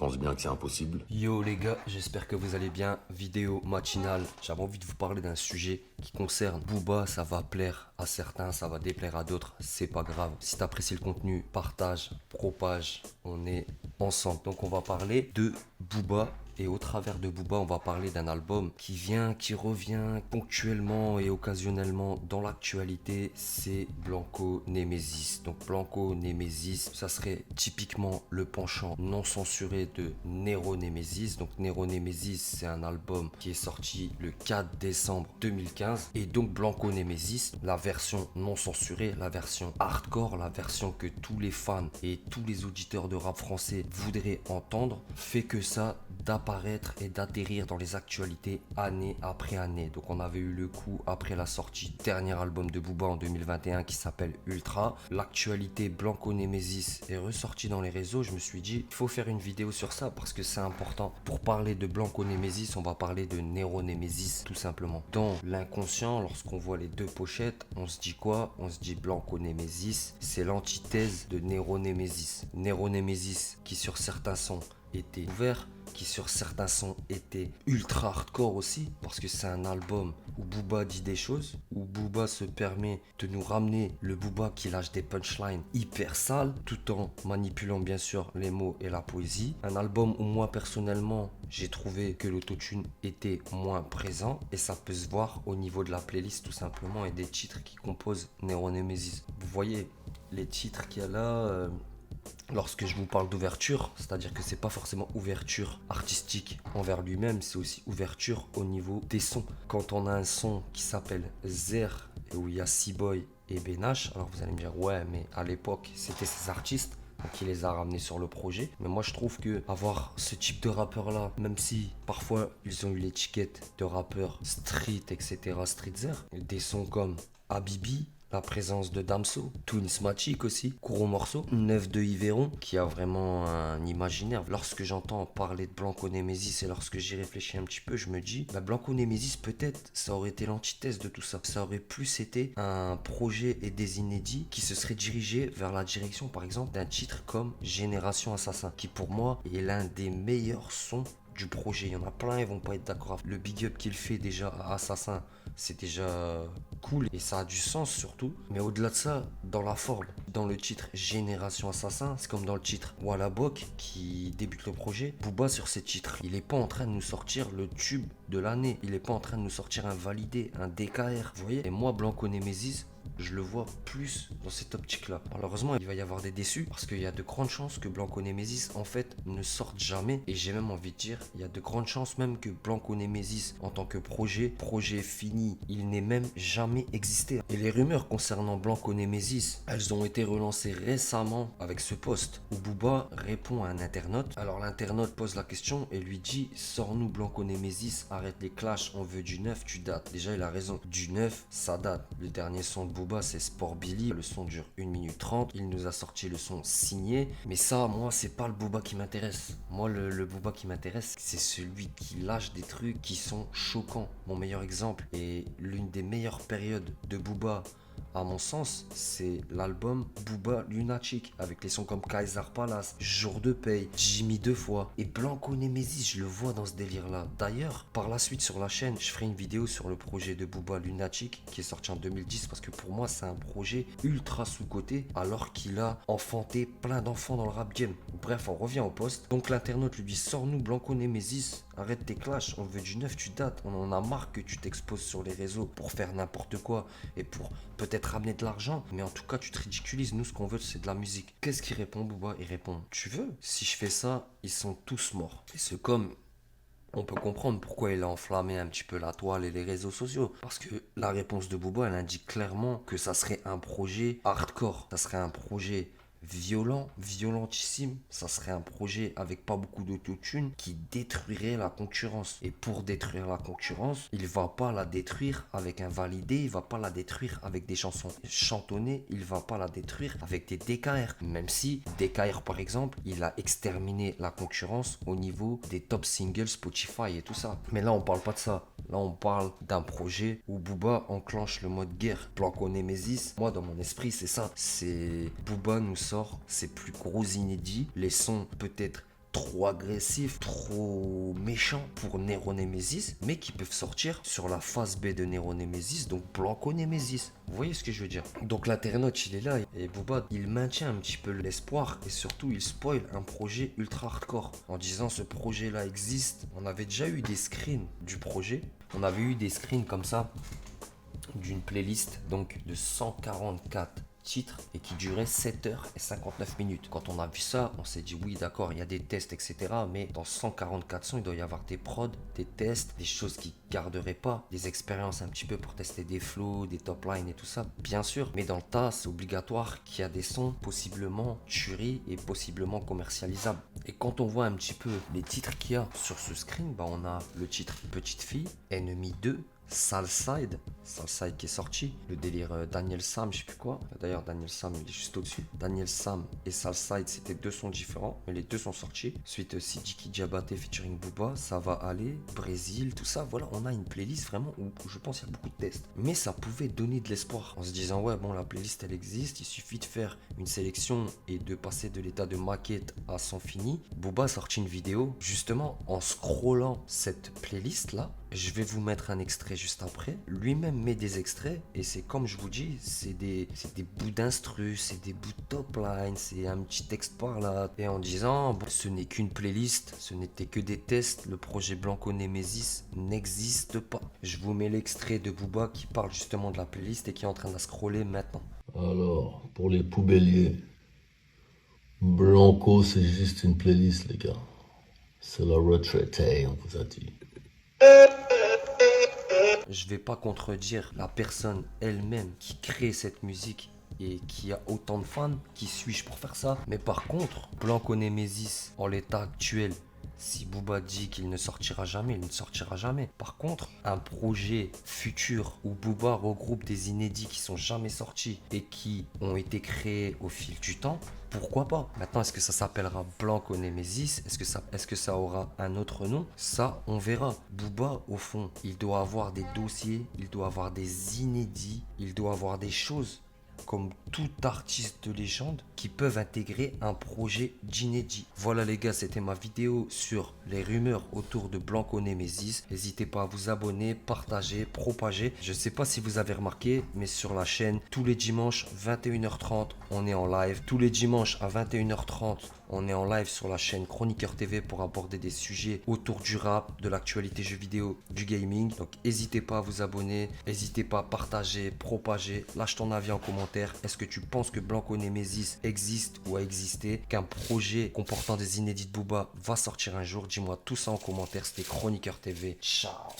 penses bien que c'est impossible? Yo les gars, j'espère que vous allez bien. Vidéo matinale. J'avais envie de vous parler d'un sujet qui concerne Booba. Ça va plaire à certains, ça va déplaire à d'autres. C'est pas grave. Si t'apprécies le contenu, partage, propage. On est ensemble. Donc on va parler de Booba. Et au travers de Booba, on va parler d'un album qui vient, qui revient ponctuellement et occasionnellement dans l'actualité. C'est Blanco Nemesis. Donc Blanco Nemesis, ça serait typiquement le penchant non censuré de Nero Nemesis. Donc Nero Nemesis, c'est un album qui est sorti le 4 décembre 2015. Et donc Blanco Nemesis, la version non censurée, la version hardcore, la version que tous les fans et tous les auditeurs de rap français voudraient entendre, fait que ça d'apparaître et d'atterrir dans les actualités année après année. Donc on avait eu le coup après la sortie du dernier album de Booba en 2021 qui s'appelle Ultra. L'actualité Blanco Nemesis est ressortie dans les réseaux. Je me suis dit, il faut faire une vidéo sur ça parce que c'est important. Pour parler de Blanco Nemesis, on va parler de Nero Nemesis tout simplement. Dans l'inconscient, lorsqu'on voit les deux pochettes, on se dit quoi? On se dit Blanco Nemesis, c'est l'antithèse de Nero Nemesis. Nero Nemesis qui sur certains sons était ouvert, qui sur certains sons était ultra hardcore aussi, parce que c'est un album où Booba dit des choses, où Booba se permet de nous ramener le Booba qui lâche des punchlines hyper sales, tout en manipulant bien sûr les mots et la poésie. Un album où moi personnellement, j'ai trouvé que l'autotune était moins présent, et ça peut se voir au niveau de la playlist tout simplement, et des titres qui composent Nero Nemesis. Vous voyez les titres qu'il y a là. Lorsque je vous parle d'ouverture, c'est-à-dire que c'est pas forcément ouverture artistique envers lui-même, c'est aussi ouverture au niveau des sons. Quand on a un son qui s'appelle Zer, et où il y a C-Boy et Benache, alors vous allez me dire ouais, mais à l'époque c'était ces artistes, donc il les a ramenés sur le projet. Mais moi je trouve que avoir ce type de rappeur là, même si parfois ils ont eu l'étiquette de rappeur street, etc., street Zer, des sons comme Habibi, la présence de Damso, Twins aussi, Courant Morceau, Neuf de Yveron, qui a vraiment un imaginaire. Lorsque j'entends parler de Blanco Nemesis et lorsque j'y réfléchis un petit peu, je me dis, Blanco Nemesis, peut-être, ça aurait été l'antithèse de tout ça. Ça aurait plus été un projet et des inédits qui se seraient dirigés vers la direction, par exemple, d'un titre comme Génération Assassin, qui pour moi est l'un des meilleurs sons du projet. Il y en a plein, ils vont pas être d'accord. Le big up qu'il fait déjà à Assassin, c'est déjà cool et ça a du sens surtout. Mais au-delà de ça, dans la forme, dans le titre Génération Assassin, c'est comme dans le titre Walla Bok qui débute le projet. Booba sur ces titres, il est pas en train de nous sortir le tube de l'année. Il est pas en train de nous sortir un validé, un DKR. Vous voyez? Et moi, Blanco Nemesis, je le vois plus dans cette optique-là. Malheureusement, il va y avoir des déçus parce qu'il y a de grandes chances que Blanco Nemesis, en fait, ne sorte jamais. Et j'ai même envie de dire, il y a de grandes chances même que Blanco Nemesis, en tant que projet fini, il n'ait même jamais existé. Et les rumeurs concernant Blanco Nemesis, elles ont été relancées récemment avec ce post où Booba répond à un internaute. Alors l'internaute pose la question et lui dit, sors-nous Blanco Nemesis, arrête les clashs, on veut du neuf, tu dates. Déjà, il a raison. Du neuf, ça date. Le dernier son de Booba, c'est Sport Billy. Le son dure 1 minute 30. Il nous a sorti le son signé. Mais ça, moi, c'est pas le Booba qui m'intéresse. Moi, le Booba qui m'intéresse, c'est celui qui lâche des trucs qui sont choquants. Mon meilleur exemple et l'une des meilleures périodes de Booba, à mon sens, c'est l'album Booba Lunatic avec les sons comme Kaiser Palace, Jour de paye, Jimmy deux fois et Blanco Nemesis. Je le vois dans ce délire là. D'ailleurs, par la suite sur la chaîne, je ferai une vidéo sur le projet de Booba Lunatic qui est sorti en 2010 parce que pour moi c'est un projet ultra sous-coté alors qu'il a enfanté plein d'enfants dans le rap game. Bref, on revient au poste. Donc l'internaute lui dit, sors-nous Blanco Nemesis, arrête tes clashs, on veut du neuf, tu dates. On en a marre que tu t'exposes sur les réseaux pour faire n'importe quoi et pour peut-être ramener de l'argent, mais en tout cas tu te ridiculises. Nous, ce qu'on veut, c'est de la musique. Qu'est-ce qu'il répond, Booba? Il répond, tu veux? Si je fais ça, ils sont tous morts. Et c'est comme, on peut comprendre pourquoi il a enflammé un petit peu la toile et les réseaux sociaux. Parce que la réponse de Booba, elle indique clairement que ça serait un projet hardcore. Ça serait un projet violent, violentissime. Ça serait un projet avec pas beaucoup d'autotune qui détruirait la concurrence. Et pour détruire la concurrence, il va pas la détruire avec un validé, il va pas la détruire avec des chansons chantonnées, il va pas la détruire avec des DKR. Même si DKR par exemple, il a exterminé la concurrence au niveau des top singles Spotify et tout ça. Mais là on parle pas de ça. Là, on parle d'un projet où Booba enclenche le mode guerre. Blanco Nemesis, moi, dans mon esprit, c'est ça. C'est Booba nous sort ses plus gros inédits, les sons peut-être trop agressifs, trop méchants pour Nero Nemesis, mais qui peuvent sortir sur la phase B de Nero Nemesis, donc Blanco Nemesis. Vous voyez ce que je veux dire? Donc l'internaute, il est là, et Booba, il maintient un petit peu l'espoir, et surtout, il spoil un projet ultra hardcore, en disant ce projet-là existe. On avait déjà eu des screens du projet, on avait eu des screens comme ça, d'une playlist donc de 144 titres et qui durait 7h59. Quand on a vu ça, on s'est dit oui d'accord, il y a des tests etc, mais dans 144 sons il doit y avoir des prods, des tests, des choses qui garderaient pas, des expériences un petit peu pour tester des flows, des top lines et tout ça, bien sûr, mais dans le tas c'est obligatoire qu'il y a des sons possiblement tueries et possiblement commercialisables. Et quand on voit un petit peu les titres qu'il y a sur ce screen, bah on a le titre Petite Fille, Ennemi 2, Salside qui est sorti, le délire Daniel Sam, je sais plus quoi. D'ailleurs, Daniel Sam, il est juste au-dessus. Daniel Sam et Salside, c'était deux sons différents, mais les deux sont sortis. Ensuite, Sidiki Diabaté featuring Booba, Ça va aller, Brésil, tout ça. Voilà, on a une playlist vraiment où je pense qu'il y a beaucoup de tests. Mais ça pouvait donner de l'espoir en se disant, ouais, bon, la playlist elle existe, il suffit de faire une sélection et de passer de l'état de maquette à son fini. Booba a sorti une vidéo, justement, en scrollant cette playlist là. Je vais vous mettre un extrait juste après. Lui-même met des extraits et c'est comme je vous dis, c'est des bouts d'instru, c'est des bouts de top line, c'est un petit texte par là. Et en disant, bon, ce n'est qu'une playlist, ce n'était que des tests, le projet Blanco Nemesis n'existe pas. Je vous mets l'extrait de Booba qui parle justement de la playlist et qui est en train de la scroller maintenant. Alors, pour les poubelliers, Blanco, c'est juste une playlist, les gars. C'est la retraité, on vous a dit. Je vais pas contredire la personne elle-même qui crée cette musique et qui a autant de fans. Qui suis-je pour faire ça? Mais par contre, Blanco Nemesis, en l'état actuel, si Booba dit qu'il ne sortira jamais, il ne sortira jamais. Par contre, un projet futur où Booba regroupe des inédits qui sont jamais sortis et qui ont été créés au fil du temps, pourquoi pas? Maintenant, est-ce que ça s'appellera Blanco Nemesis? Est-ce que ça aura un autre nom? Ça, on verra. Booba, au fond, il doit avoir des dossiers, il doit avoir des inédits, il doit avoir des choses comme tout artiste de légende qui peuvent intégrer un projet d'inédit. Voilà les gars, c'était ma vidéo sur les rumeurs autour de Blanco Nemesis. N'hésitez pas à vous abonner, partager, propager. Je sais pas si vous avez remarqué, mais sur la chaîne, tous les dimanches 21h30, on est en live. Tous les dimanches à 21h30, on est en live sur la chaîne Chroniqueur TV pour aborder des sujets autour du rap, de l'actualité jeux vidéo, du gaming. Donc n'hésitez pas à vous abonner, n'hésitez pas à partager, propager, lâche ton avis en commentaire. Est-ce que tu penses que Blanco Nemesis existe ou a existé? Qu'un projet comportant des inédits de Booba va sortir un jour? Dis-moi tout ça en commentaire. C'était Chroniqueur TV. Ciao.